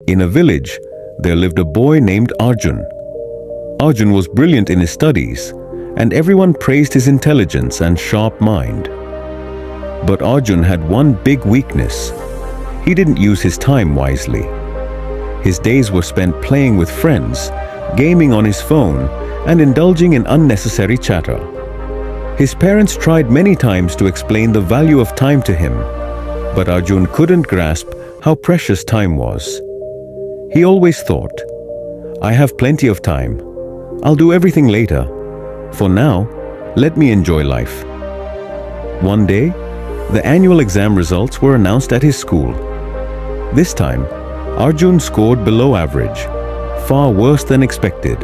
In a village, there lived a boy named Arjun. Arjun was brilliant in his studies, and everyone praised his intelligence and sharp mind. But Arjun had one big weakness. He didn't use his time wisely. His days were spent playing with friends, gaming on his phone, and indulging in unnecessary chatter. His parents tried many times to explain the value of time to him, but Arjun couldn't grasp how precious time was. He always thought, "I have plenty of time. I'll do everything later. For now, let me enjoy life." One day, the annual exam results were announced at his school. This time, Arjun scored below average, far worse than expected.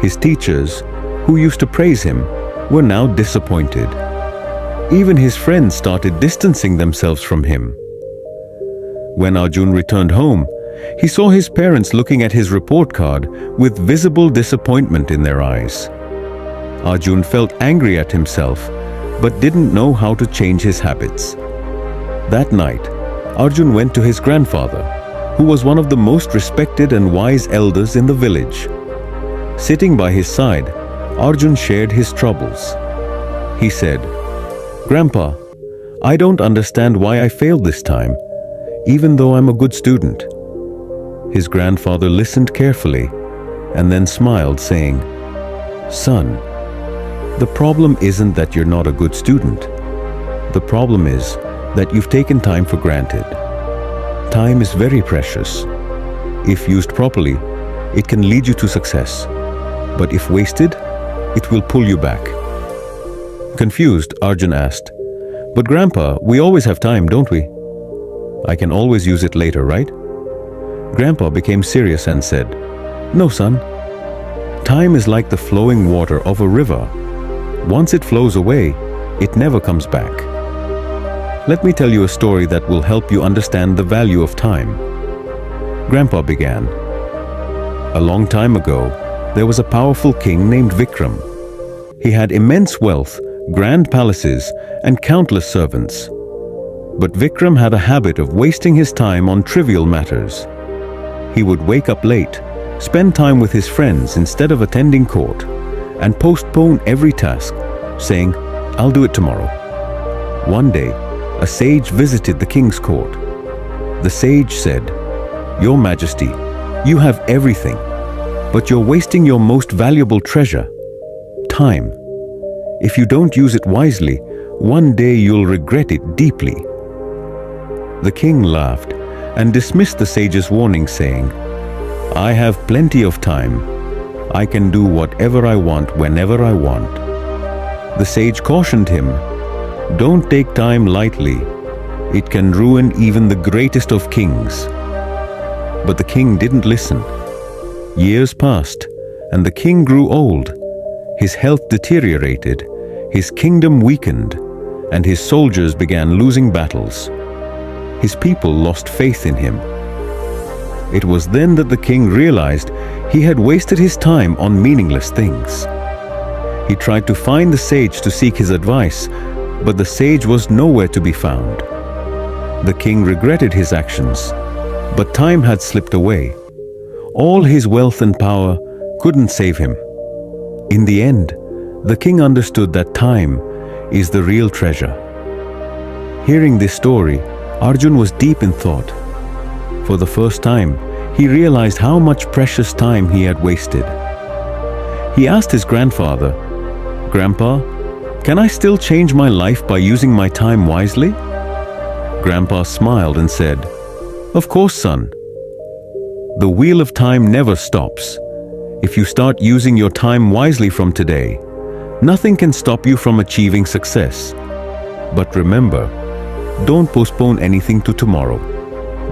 His teachers, who used to praise him, were now disappointed. Even his friends started distancing themselves from him. When Arjun returned home, he saw his parents looking at his report card with visible disappointment in their eyes. Arjun felt angry at himself, but didn't know how to change his habits. That night, Arjun went to his grandfather, who was one of the most respected and wise elders in the village. Sitting by his side, Arjun shared his troubles. He said, "Grandpa, I don't understand why I failed this time, even though I'm a good student." His grandfather listened carefully and then smiled, saying, "Son, the problem isn't that you're not a good student. The problem is that you've taken time for granted. Time is very precious. If used properly, it can lead you to success. But if wasted, it will pull you back." Confused, Arjun asked, "But Grandpa, we always have time, don't we? I can always use it later, right?" Grandpa became serious and said, "No, son. Time is like the flowing water of a river. Once it flows away, it never comes back. Let me tell you a story that will help you understand the value of time." Grandpa began. A long time ago, there was a powerful king named Vikram. He had immense wealth, grand palaces, and countless servants. But Vikram had a habit of wasting his time on trivial matters. He would wake up late, spend time with his friends instead of attending court, and postpone every task, saying, "I'll do it tomorrow." One day, a sage visited the king's court. The sage said, "Your Majesty, you have everything, but you're wasting your most valuable treasure, time. If you don't use it wisely, one day you'll regret it deeply." The king laughed and dismissed the sage's warning, saying, "I have plenty of time. I can do whatever I want whenever I want." The sage cautioned him, "Don't take time lightly. It can ruin even the greatest of kings." But the king didn't listen. Years passed, and the king grew old. His health deteriorated, his kingdom weakened, and his soldiers began losing battles. His people lost faith in him. It was then that the king realized he had wasted his time on meaningless things. He tried to find the sage to seek his advice, but the sage was nowhere to be found. The king regretted his actions, but time had slipped away. All his wealth and power couldn't save him. In the end, the king understood that time is the real treasure. Hearing this story, Arjun was deep in thought. For the first time, he realized how much precious time he had wasted. He asked his grandfather, "Grandpa, can I still change my life by using my time wisely?" Grandpa smiled and said, "Of course, son. The wheel of time never stops. If you start using your time wisely from today, nothing can stop you from achieving success. But remember, don't postpone anything to tomorrow.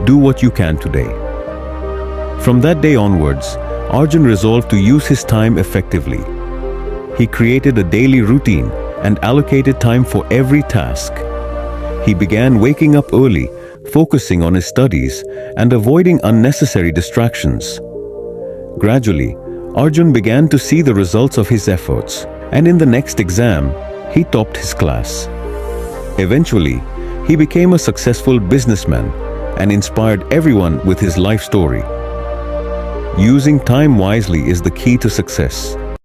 Do what you can today." From that day onwards, Arjun resolved to use his time effectively. He created a daily routine and allocated time for every task. He began waking up early, focusing on his studies, and avoiding unnecessary distractions. Gradually, Arjun began to see the results of his efforts, and in the next exam, he topped his class. Eventually, he became a successful businessman and inspired everyone with his life story. Using time wisely is the key to success.